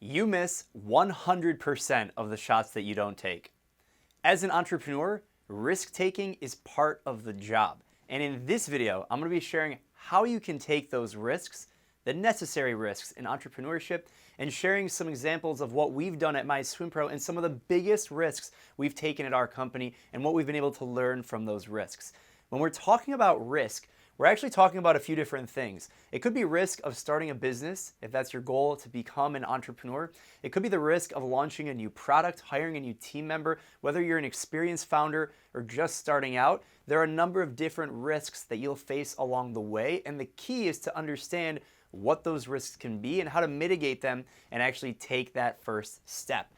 You miss 100% of the shots that you don't take. As an entrepreneur, risk taking is part of the job. And in this video, I'm going to be sharing how you can take those risks, the necessary risks in entrepreneurship, and sharing some examples of what we've done at MySwimPro and some of the biggest risks we've taken at our company and what we've been able to learn from those risks. When we're talking about risk, we're actually talking about a few different things. It could be risk of starting a business, if that's your goal to become an entrepreneur. It could be the risk of launching a new product, hiring a new team member, whether you're an experienced founder or just starting out. There are a number of different risks that you'll face along the way, and the key is to understand what those risks can be and how to mitigate them and actually take that first step.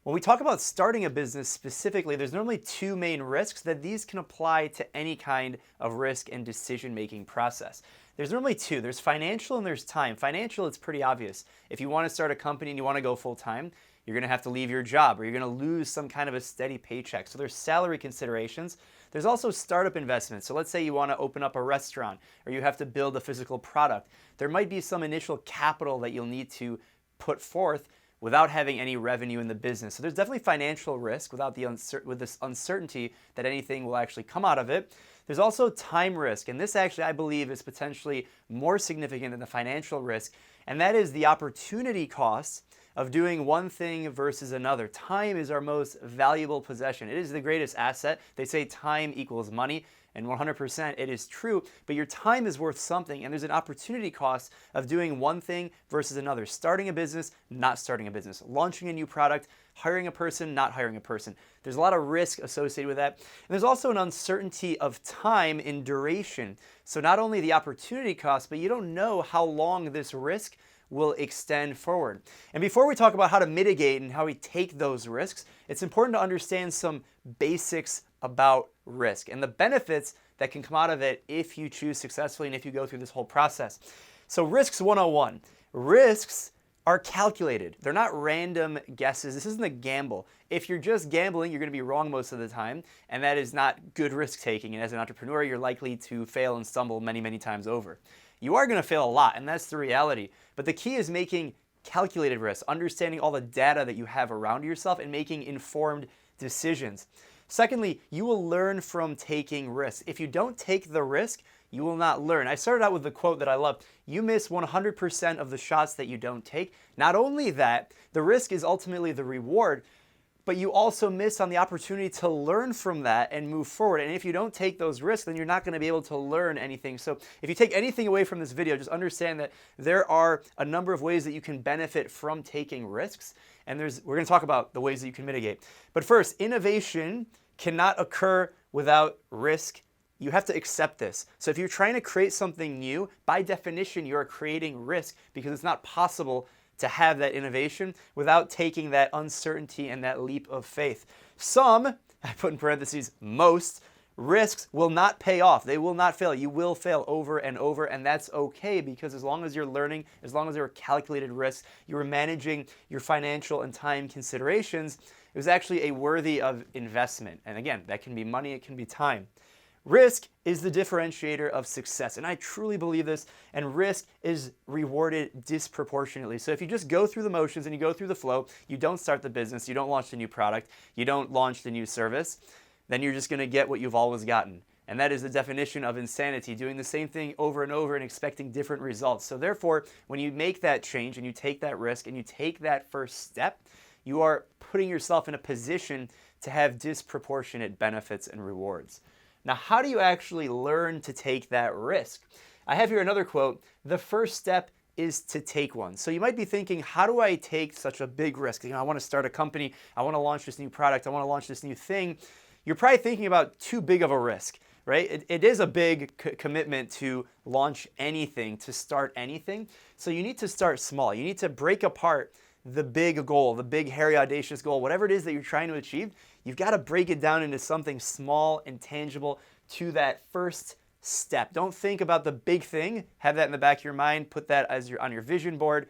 When we talk about starting a business specifically, there's normally two main risks that these can apply to any kind of risk and decision-making process. There's normally two. There's financial and there's time. Financial, it's pretty obvious. If you want to start a company and you want to go full-time, you're going to have to leave your job or you're going to lose some kind of a steady paycheck. So there's salary considerations. There's also startup investments. So let's say you want to open up a restaurant or you have to build a physical product. There might be some initial capital that you'll need to put forth without having any revenue in the business. So there's definitely financial risk with this uncertainty that anything will actually come out of it. There's also time risk, and this actually I believe is potentially more significant than the financial risk, and that is the opportunity costs of doing one thing versus another. Time is our most valuable possession. It is the greatest asset. They say time equals money, and 100% it is true, but your time is worth something, and there's an opportunity cost of doing one thing versus another. Starting a business, not starting a business. Launching a new product, hiring a person, not hiring a person. There's a lot of risk associated with that. And there's also an uncertainty of time in duration. So not only the opportunity cost, but you don't know how long this risk will extend forward. And before we talk about how to mitigate and how we take those risks, it's important to understand some basics about risk and the benefits that can come out of it if you choose successfully and if you go through this whole process. So risks 101. Risks are calculated. They're not random guesses. This isn't a gamble. If you're just gambling, you're going to be wrong most of the time, and that is not good risk taking. And as an entrepreneur, you're likely to fail and stumble many, many times over. You are going to fail a lot, and that's the reality. But the key is making calculated risks, understanding all the data that you have around yourself and making informed decisions. Secondly, you will learn from taking risks. If you don't take the risk, you will not learn. I started out with the quote that I love. You miss 100% of the shots that you don't take. Not only that, the risk is ultimately the reward, but you also miss on the opportunity to learn from that and move forward. And if you don't take those risks, then you're not going to be able to learn anything. So if you take anything away from this video, just understand that there are a number of ways that you can benefit from taking risks. And we're going to talk about the ways that you can mitigate. But first, innovation cannot occur without risk. You have to accept this. So if you're trying to create something new, by definition, you're creating risk because it's not possible to have that innovation without taking that uncertainty and that leap of faith. Some, I put in parentheses, most risks will not pay off. They will not fail. You will fail over and over, and that's okay because as long as you're learning, as long as there are calculated risks, you're managing your financial and time considerations, it was actually a worthy of investment. And again, that can be money, it can be time. Risk is the differentiator of success, and I truly believe this, and risk is rewarded disproportionately. So if you just go through the motions and you go through the flow, you don't start the business, you don't launch the new product, you don't launch the new service, then you're just going to get what you've always gotten. And that is the definition of insanity, doing the same thing over and over and expecting different results. So therefore, when you make that change and you take that risk and you take that first step, you are putting yourself in a position to have disproportionate benefits and rewards. Now, how do you actually learn to take that risk? I have here another quote. The first step is to take one. So you might be thinking, how do I take such a big risk? I want to start a company. I want to launch this new product. I want to launch this new thing. You're probably thinking about too big of a risk, right? It is a big commitment to launch anything, to start anything. So you need to start small. You need to break apart the big goal, the big, hairy, audacious goal, whatever it is that you're trying to achieve. You've got to break it down into something small and tangible to that first step. Don't think about the big thing. Have that in the back of your mind. Put that as on your vision board.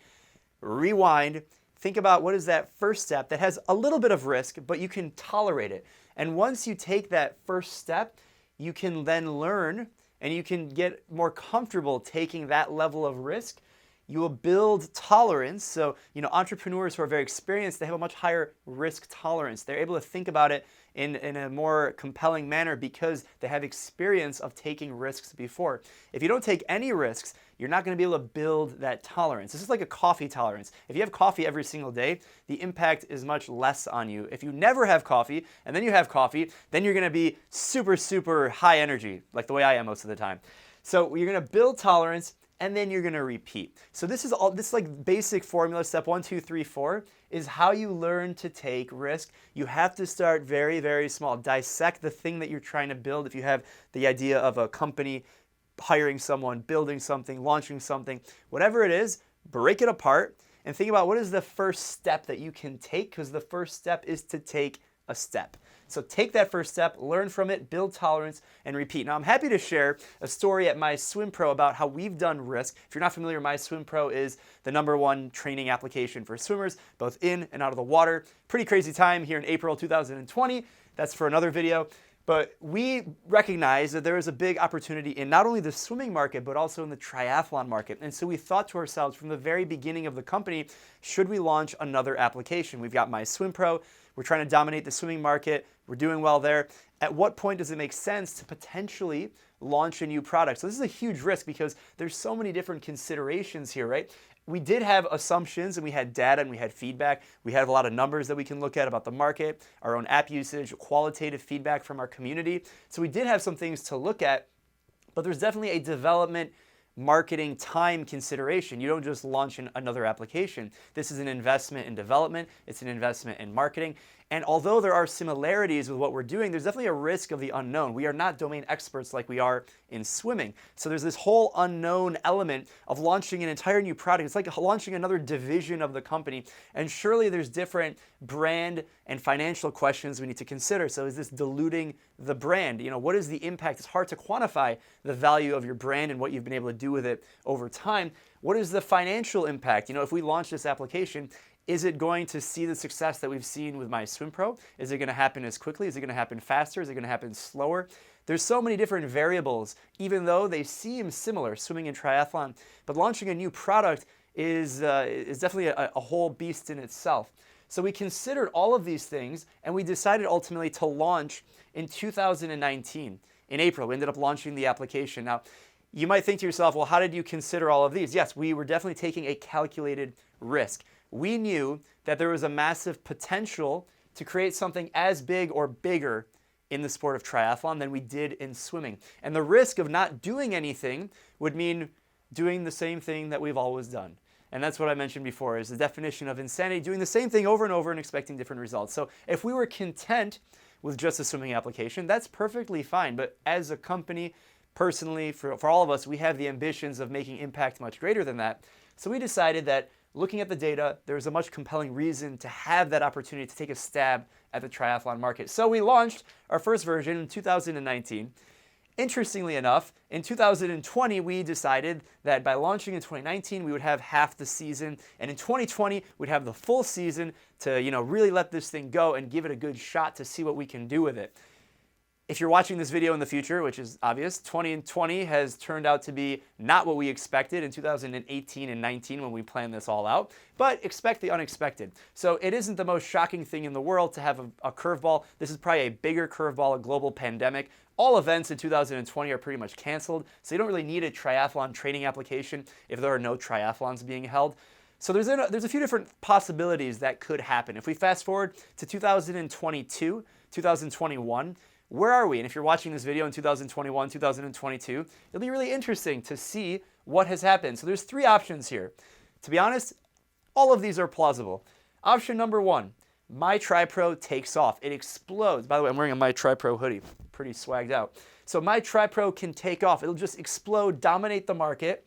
Rewind. Think about what is that first step that has a little bit of risk, but you can tolerate it. And once you take that first step, you can then learn and you can get more comfortable taking that level of risk. you will build tolerance. So, entrepreneurs who are very experienced, they have a much higher risk tolerance. They're able to think about it in a more compelling manner because they have experience of taking risks before. If you don't take any risks, you're not going to be able to build that tolerance. This is like a coffee tolerance. If you have coffee every single day, the impact is much less on you. If you never have coffee and then you have coffee, then you're going to be super, super high energy, like the way I am most of the time. So you're going to build tolerance, and then you're going to repeat. So this is like basic formula. Step 1, 2, 3, 4 is how you learn to take risk. You have to start very, very small. Dissect the thing that you're trying to build. If you have the idea of a company, hiring someone, building something, launching something, whatever it is, break it apart and think about what is the first step that you can take, because the first step is to take a step. So take that first step, learn from it, build tolerance, and repeat. Now, I'm happy to share a story at MySwimPro about how we've done risk. If you're not familiar, MySwimPro is the #1 training application for swimmers, both in and out of the water. Pretty crazy time here in April 2020. That's for another video. But we recognize that there is a big opportunity in not only the swimming market, but also in the triathlon market. And so we thought to ourselves from the very beginning of the company, should we launch another application? We've got MySwimPro. We're trying to dominate the swimming market. We're doing well there. At what point does it make sense to potentially launch a new product? So this is a huge risk because there's so many different considerations here, right? We did have assumptions and we had data and we had feedback. We have a lot of numbers that we can look at about the market, our own app usage, qualitative feedback from our community. So we did have some things to look at, but there's definitely a development marketing time consideration. You don't just launch another application. This is an investment in development. It's an investment in marketing. And although there are similarities with what we're doing, there's definitely a risk of the unknown. We are not domain experts like we are in swimming. So there's this whole unknown element of launching an entire new product. It's like launching another division of the company. And surely there's different brand and financial questions we need to consider. So is this diluting the brand? What is the impact? It's hard to quantify the value of your brand and what you've been able to do with it over time. What is the financial impact? If we launch this application, is it going to see the success that we've seen with MySwimPro? Is it going to happen as quickly? Is it going to happen faster? Is it going to happen slower? There's so many different variables, even though they seem similar, swimming and triathlon. But launching a new product is definitely a whole beast in itself. So we considered all of these things, and we decided ultimately to launch in 2019. In April, we ended up launching the application. Now, you might think to yourself, well, how did you consider all of these? Yes, we were definitely taking a calculated risk. We knew that there was a massive potential to create something as big or bigger in the sport of triathlon than we did in swimming. And the risk of not doing anything would mean doing the same thing that we've always done. And that's what I mentioned before, is the definition of insanity, doing the same thing over and over and expecting different results. So if we were content with just a swimming application, that's perfectly fine. But as a company, personally, for all of us, we have the ambitions of making impact much greater than that. So we decided that looking at the data, there's a much compelling reason to have that opportunity to take a stab at the triathlon market. So we launched our first version in 2019. Interestingly enough, in 2020, we decided that by launching in 2019, we would have half the season, and in 2020, we'd have the full season to, really let this thing go and give it a good shot to see what we can do with it. If you're watching this video in the future, which is obvious, 2020 has turned out to be not what we expected in 2018 and 19 when we planned this all out, but expect the unexpected. So it isn't the most shocking thing in the world to have a curveball. This is probably a bigger curveball, a global pandemic. All events in 2020 are pretty much canceled, so you don't really need a triathlon training application if there are no triathlons being held. So there's a few different possibilities that could happen. If we fast forward to 2022, 2021, where are we? And if you're watching this video in 2021, 2022, it'll be really interesting to see what has happened. So there's 3 options here. To be honest, all of these are plausible. Option number 1, MyTriPro takes off. It explodes. By the way, I'm wearing a MyTriPro hoodie. Pretty swagged out. So MyTriPro can take off. It'll just explode, dominate the market.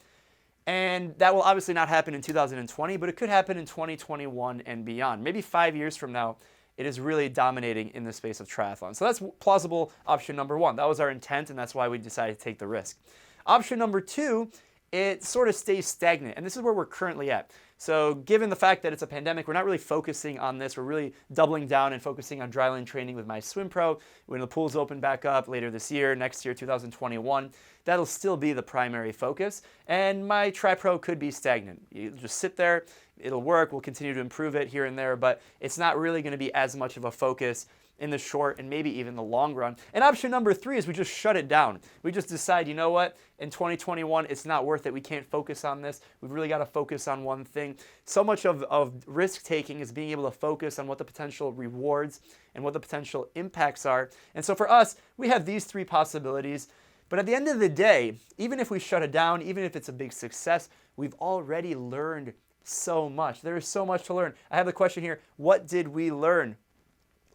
And that will obviously not happen in 2020, but it could happen in 2021 and beyond. Maybe 5 years from now, it is really dominating in the space of triathlon. So that's plausible option number 1. That was our intent, and that's why we decided to take the risk. Option number 2, it sort of stays stagnant, and this is where we're currently at. So given the fact that it's a pandemic, we're not really focusing on this. We're really doubling down and focusing on dryland training with MySwimPro. When the pools open back up later this year, next year, 2021, that'll still be the primary focus. And my TriPro could be stagnant. You just sit there, it'll work, we'll continue to improve it here and there, but it's not really gonna be as much of a focus in the short and maybe even the long run. And option number 3 is we just shut it down. We just decide, you know what, in 2021, it's not worth it. We can't focus on this. We've really got to focus on one thing. So much of risk taking is being able to focus on what the potential rewards and what the potential impacts are. And so for us, we have these 3 possibilities. But at the end of the day, even if we shut it down, even if it's a big success, we've already learned so much. There is so much to learn. I have the question here, what did we learn?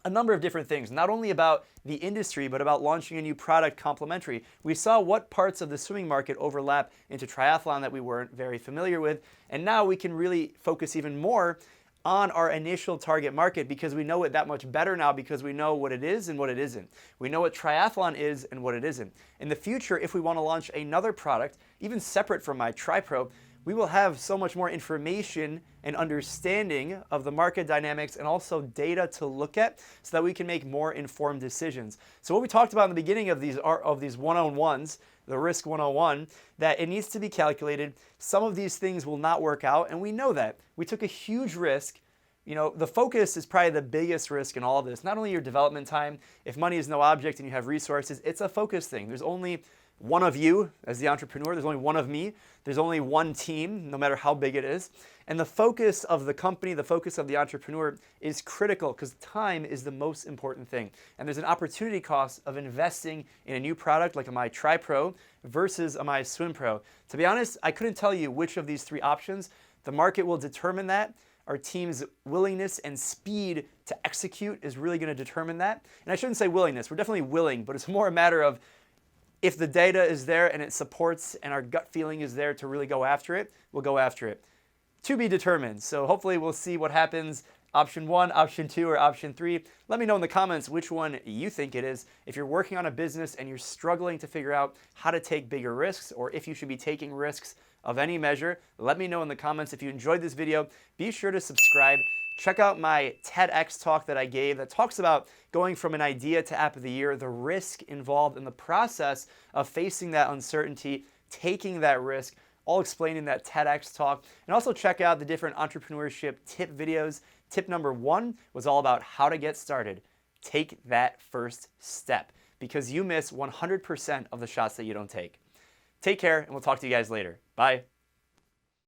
A number of different things, not only about the industry, but about launching a new product complementary. We saw what parts of the swimming market overlap into triathlon that we weren't very familiar with, and now we can really focus even more on our initial target market because we know it that much better now because we know what it is and what it isn't. We know what triathlon is and what it isn't. In the future, if we want to launch another product, even separate from my TriPro, we will have so much more information and understanding of the market dynamics and also data to look at so that we can make more informed decisions. So what we talked about in the beginning of these 101s, the risk 101, that it needs to be calculated. Some of these things will not work out, and we know that. We took a huge risk. You know, the focus is probably the biggest risk in all of this. Not only your development time, if money is no object and you have resources, it's a focus thing. There's only one of you as the entrepreneur, there's only one of me, there's only one team, no matter how big it is. And the focus of the company, the focus of the entrepreneur is critical because time is the most important thing. And there's an opportunity cost of investing in a new product like a My TriPro versus a MySwimPro. To be honest, I couldn't tell you which of these 3 options. The market will determine that. Our team's willingness and speed to execute is really going to determine that. And I shouldn't say willingness, we're definitely willing, but it's more a matter of if the data is there and it supports and our gut feeling is there to really go after it, we'll go after it. To be determined. So hopefully we'll see what happens. Option 1, option 2, or option 3. Let me know in the comments which one you think it is. If you're working on a business and you're struggling to figure out how to take bigger risks or if you should be taking risks of any measure, let me know in the comments. If you enjoyed this video, be sure to subscribe. Check out my TEDx talk that I gave that talks about going from an idea to app of the year, the risk involved in the process of facing that uncertainty, taking that risk, all explained in that TEDx talk. And also check out the different entrepreneurship tip videos. Tip number 1 was all about how to get started. Take that first step because you miss 100% of the shots that you don't take. Take care, and we'll talk to you guys later. Bye.